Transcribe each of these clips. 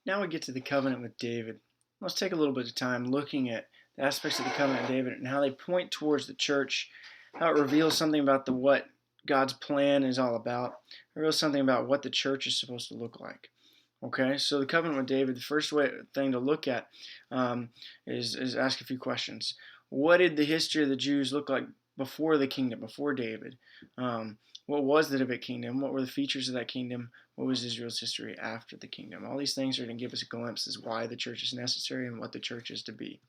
Now we get to the covenant with David. Let's take a little bit of time looking at the aspects of the covenant with David and how they point towards the church, how it reveals something about what God's plan is all about. It reveals something about what the church is supposed to look like. Okay, so the covenant with David, the first thing to look at is ask a few questions. What did the history of the Jews look like before the kingdom, before David? What was the Davidic kingdom? What were the features of that kingdom? What was Israel's history after the kingdom? All these things are going to give us a glimpse as why the church is necessary and what the church is to be.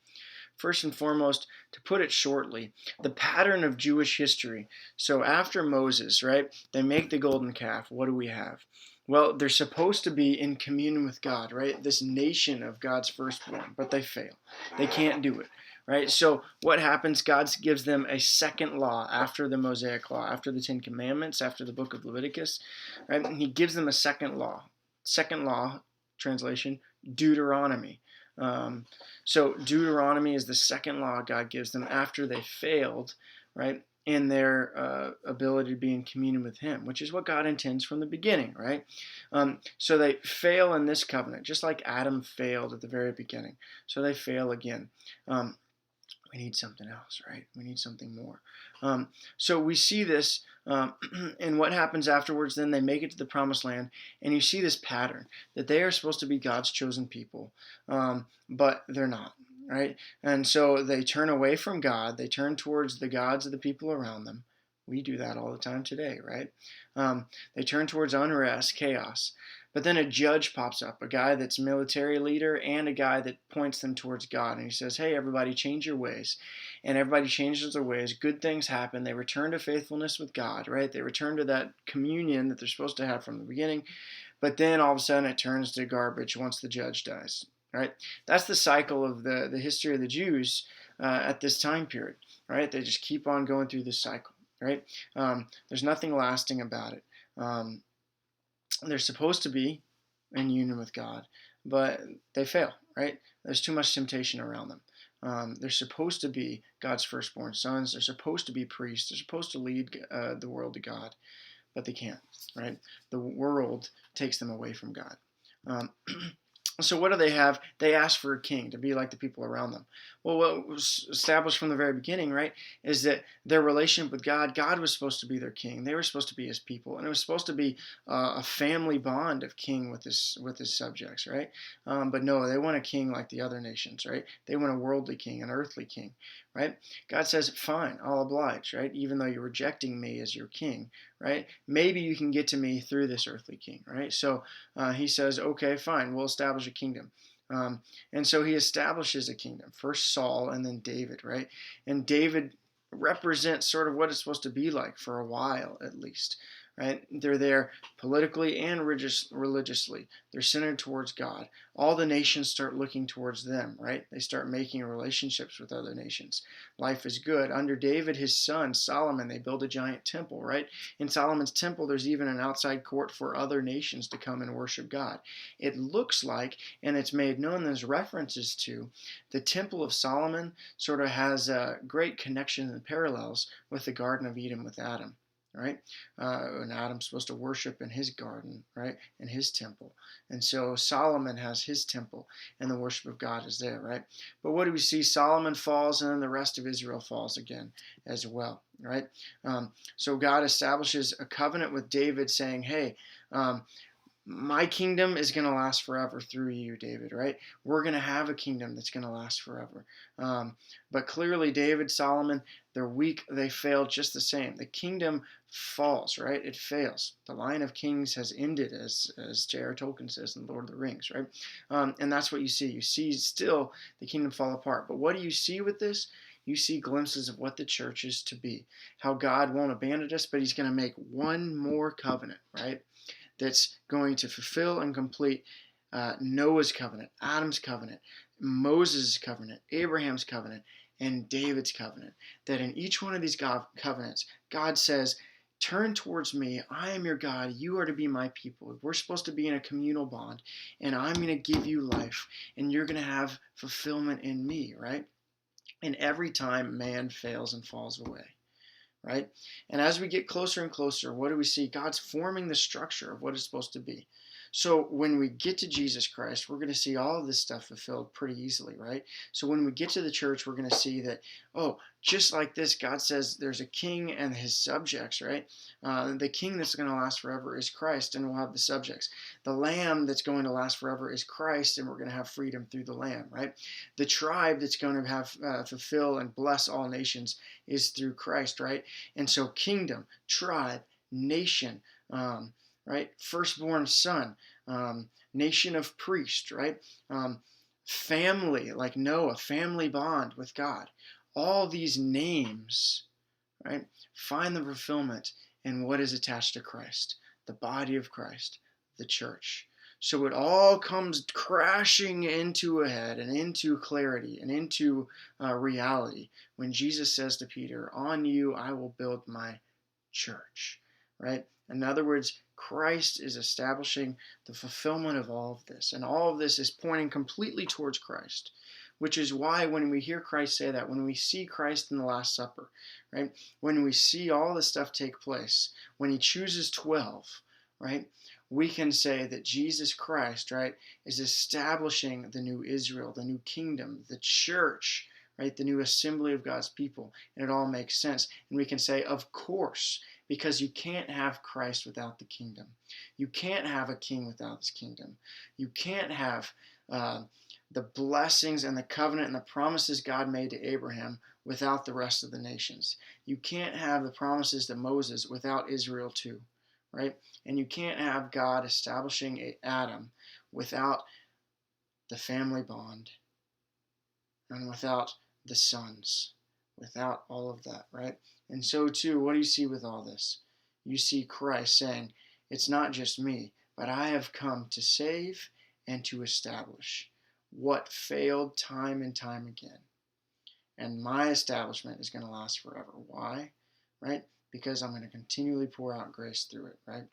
First and foremost, to put it shortly, the pattern of Jewish history. So after Moses, right, they make the golden calf. What do we have? Well, they're supposed to be in communion with God, right? This nation of God's firstborn, but they fail. They can't do it, right? So what happens? God gives them a second law after the Mosaic law, after the Ten Commandments, after the book of Leviticus, right? And he gives them a second law. Second law, translation, Deuteronomy. So Deuteronomy is the second law God gives them after they failed, right, in their ability to be in communion with Him, which is what God intends from the beginning, right? So they fail in this covenant, just like Adam failed at the very beginning. So they fail again. We need something else, right? We need something more. So we see this, and what happens afterwards. Then they make it to the promised land, and you see this pattern that they are supposed to be God's chosen people, but they're not, right? And so they turn away from God. They turn towards the gods of the people around them. We do that all the time today, right? They turn towards unrest, chaos. But then a judge pops up, a guy that's military leader and a guy that points them towards God. And he says, hey, everybody, change your ways. And everybody changes their ways. Good things happen. They return to faithfulness with God, right? They return to that communion that they're supposed to have from the beginning. But then all of a sudden it turns to garbage once the judge dies, right? That's the cycle of the history of the Jews at this time period, right? They just keep on going through this cycle, right? There's nothing lasting about it. They're supposed to be in union with God, but they fail, right? There's too much temptation around them. They're supposed to be God's firstborn sons. They're supposed to be priests. They're supposed to lead the world to God, but they can't, right? The world takes them away from God. So what do they have? They ask for a king to be like the people around them. Well, what was established from the very beginning, right, is that their relationship with God was supposed to be their king. They were supposed to be His people, and it was supposed to be a family bond of king with his subjects, right? But no, they want a king like the other nations, right? They want a worldly king, an earthly king, right? God says, fine, I'll oblige, right? Even though you're rejecting me as your king, right? Maybe you can get to me through this earthly king, right? So he says, okay, fine, we'll establish a kingdom. And so he establishes a kingdom. First Saul and then David, right? And David represents sort of what it's supposed to be like for a while, at least, right? They're there politically and religiously. They're centered towards God. All the nations start looking towards them, right? They start making relationships with other nations. Life is good. Under David, his son, Solomon, they build a giant temple, right? In Solomon's temple, there's even an outside court for other nations to come and worship God. It looks like, and it's made known, there's references to, the Temple of Solomon sort of has a great connection and parallels with the Garden of Eden with Adam, right? And Adam's supposed to worship in his garden, right? In his temple. And so Solomon has his temple, and the worship of God is there, right? But what do we see? Solomon falls, and then the rest of Israel falls again as well, right? So God establishes a covenant with David saying, hey, my kingdom is going to last forever through you, David, right? We're going to have a kingdom that's going to last forever. But clearly, David, Solomon, they're weak. They fail just the same. The kingdom falls, right? It fails. The line of kings has ended, as J.R. Tolkien says in Lord of the Rings, right? And that's what you see. You see still the kingdom fall apart. But what do you see with this? You see glimpses of what the church is to be. How God won't abandon us, but He's going to make one more covenant, right? That's going to fulfill and complete Noah's covenant, Adam's covenant, Moses' covenant, Abraham's covenant, and David's covenant. That in each one of these covenants, God says, turn towards me. I am your God. You are to be my people. We're supposed to be in a communal bond, and I'm going to give you life, and you're going to have fulfillment in me, right? And every time man fails and falls away, right? And as we get closer and closer, what do we see? God's forming the structure of what it's supposed to be. So when we get to Jesus Christ, we're going to see all of this stuff fulfilled pretty easily, right? So when we get to the church, we're going to see that, oh, just like this, God says there's a king and his subjects, right? The king that's going to last forever is Christ, and we'll have the subjects. The lamb that's going to last forever is Christ, and we're going to have freedom through the lamb, right? The tribe that's going to have fulfill and bless all nations is through Christ, right? And so kingdom, tribe, nation, right? Firstborn son, nation of priests, right? Family, like Noah, family bond with God. All these names, right, find the fulfillment in what is attached to Christ, the body of Christ, the church. So it all comes crashing into a head and into clarity and into reality when Jesus says to Peter, "On you I will build my church," right? In other words, Christ is establishing the fulfillment of all of this. And all of this is pointing completely towards Christ, which is why when we hear Christ say that, when we see Christ in the Last Supper, right? When we see all this stuff take place, when he chooses 12, right? We can say that Jesus Christ, right, is establishing the new Israel, the new kingdom, the church, right? The new assembly of God's people. And it all makes sense. And we can say, of course, because you can't have Christ without the kingdom. You can't have a king without his kingdom. You can't have the blessings and the covenant and the promises God made to Abraham without the rest of the nations. You can't have the promises to Moses without Israel too, right? And you can't have God establishing Adam without the family bond and without the sons, without all of that, right? And so too, what do you see with all this? You see Christ saying, it's not just me, but I have come to save and to establish what failed time and time again. And my establishment is going to last forever. Why? Right? Because I'm going to continually pour out grace through it, right?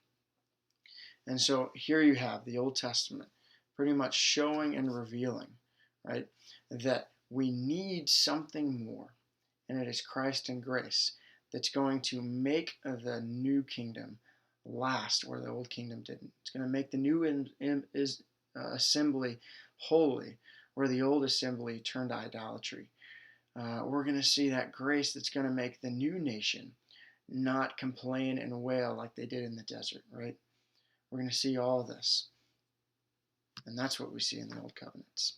And so here you have the Old Testament pretty much showing and revealing, right, that we need something more, and it is Christ and grace that's going to make the new kingdom last where the old kingdom didn't. It's going to make the new assembly holy where the old assembly turned to idolatry. We're going to see that grace that's going to make the new nation not complain and wail like they did in the desert, right? We're going to see all this. And that's what we see in the Old Covenants.